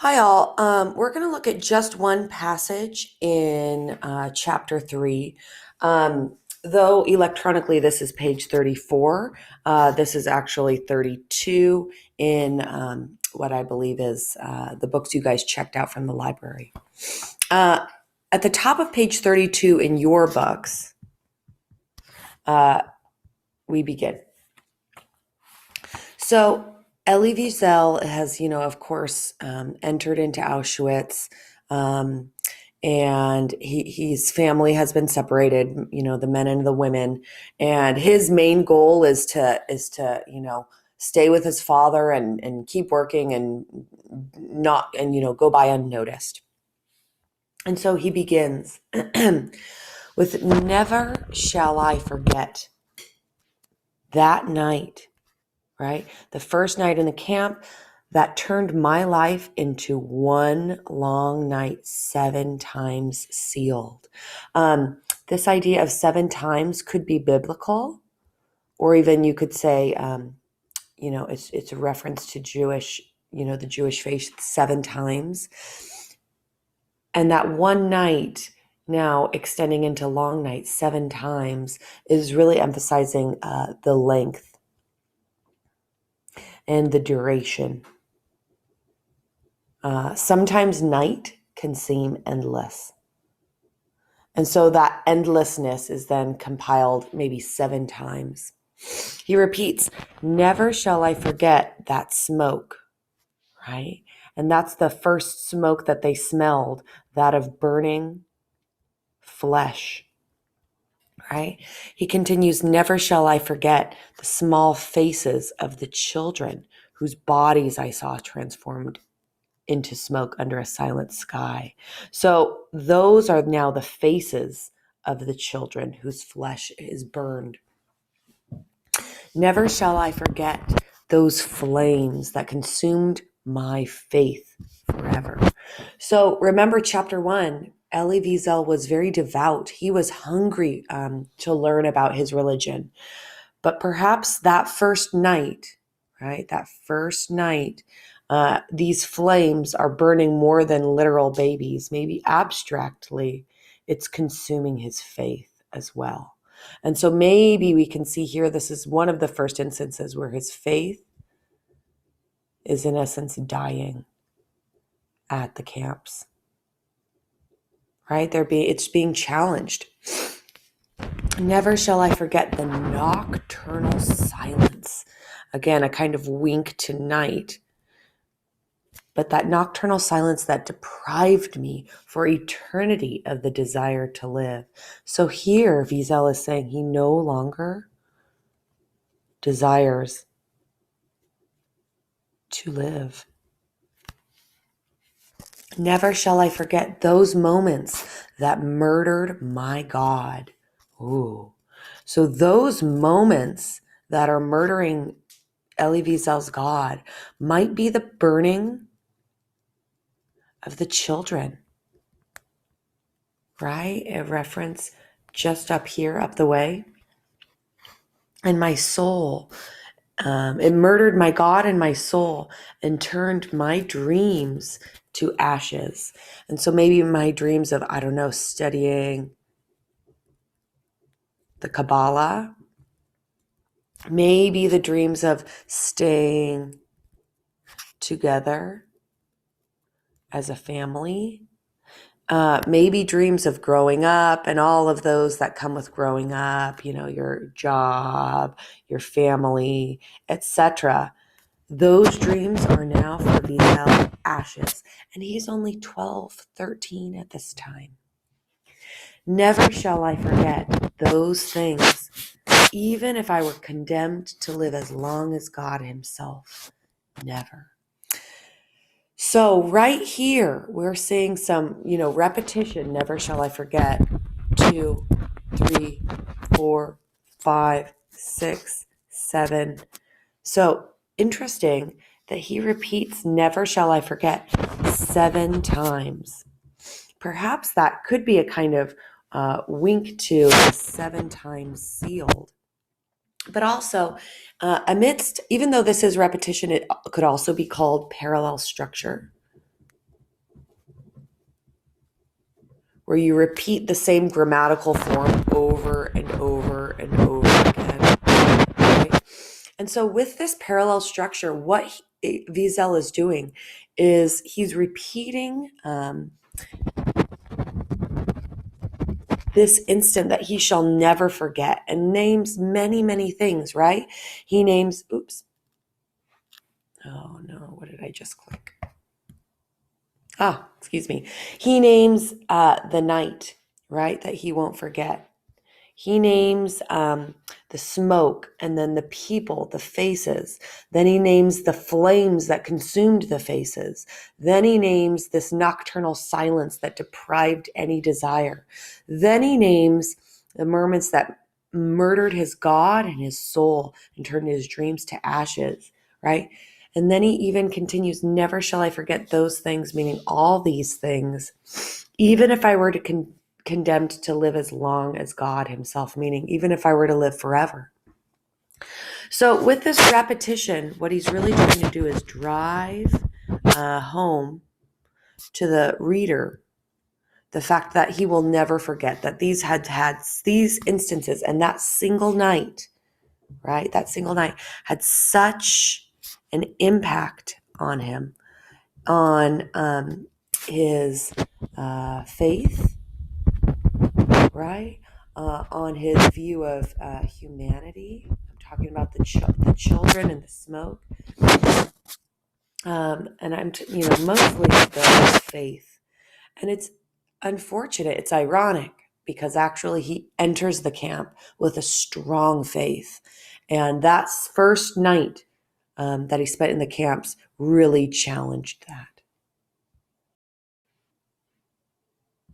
Hi, all. We're going to look at just one passage in chapter 3. Though electronically this is page 34, this is actually 32 in what I believe is the books you guys checked out from the library. Uh, at the top of page 32 in your books, we begin. So Elie Wiesel has, of course, entered into Auschwitz, and his family has been separated. The men and the women, and his main goal is to stay with his father and keep working and not and go by unnoticed. And so he begins with, "Never shall I forget that night." Right? The first night in the camp that turned my life into one long night, 7 times sealed. This idea of 7 times could be biblical, or even you could say, it's a reference to the Jewish faith 7 times. And that one night now extending into long nights 7 times is really emphasizing the length and the duration. Sometimes night can seem endless. And so that endlessness is then compiled maybe 7 times. He repeats, "Never shall I forget that smoke," right? And that's the first smoke that they smelled, that of burning flesh, right? He continues, "Never shall I forget the small faces of the children whose bodies I saw transformed into smoke under a silent sky." So those are now the faces of the children whose flesh is burned. "Never shall I forget those flames that consumed my faith forever." So remember chapter 1, Elie Wiesel was very devout. He was hungry to learn about his religion. But perhaps that first night, right, these flames are burning more than literal babies. Maybe abstractly, it's consuming his faith as well. And so maybe we can see here, this is one of the first instances where his faith is in essence dying at the camps, right? It's being challenged. "Never shall I forget the nocturnal silence." Again, a kind of wink to night. But that nocturnal silence that deprived me for eternity of the desire to live. So here, Wiesel is saying he no longer desires to live. "Never shall I forget those moments that murdered my God." Ooh. So those moments that are murdering Elie Wiesel's God might be the burning of the children, right? A reference just up here, up the way. "And my soul, it murdered my God and my soul and turned my dreams to ashes." And so maybe my dreams of, studying the Kabbalah, maybe the dreams of staying together as a family, maybe dreams of growing up and all of those that come with growing up, your job, your family, etc. Those dreams are now for Wiesel ashes. And he's only 12, 13 at this time. "Never shall I forget those things, even if I were condemned to live as long as God himself. Never." So right here, we're seeing some, repetition. "Never shall I forget." 2, 3, 4, 5, 6, 7. So interesting that he repeats "never shall I forget" 7 times. Perhaps that could be a kind of wink to the 7 times sealed. But also, even though this is repetition, it could also be called parallel structure. where you repeat the same grammatical form over and over and over again. Right? And so with this parallel structure, what Wiesel is doing is he's repeating this instant that he shall never forget, and names many, many things, right? He names, oops. Oh no, what did I just click? Excuse me. He names the night, right? That he won't forget. He names the smoke, and then the people, the faces. Then he names the flames that consumed the faces. Then he names this nocturnal silence that deprived any desire. Then he names the moments that murdered his God and his soul and turned his dreams to ashes, right? And then he even continues, never shall I forget those things, meaning all these things, even if I were to condemned to live as long as God himself, meaning even if I were to live forever. So with this repetition, what he's really trying to do is drive home to the reader the fact that he will never forget that these had these instances, and that single night, right? That single night had such an impact on him, on his faith, right? On his view of humanity. I'm talking about the children and the smoke. And I'm, mostly the faith. And it's unfortunate, it's ironic, because actually he enters the camp with a strong faith. And that first night that he spent in the camps really challenged that.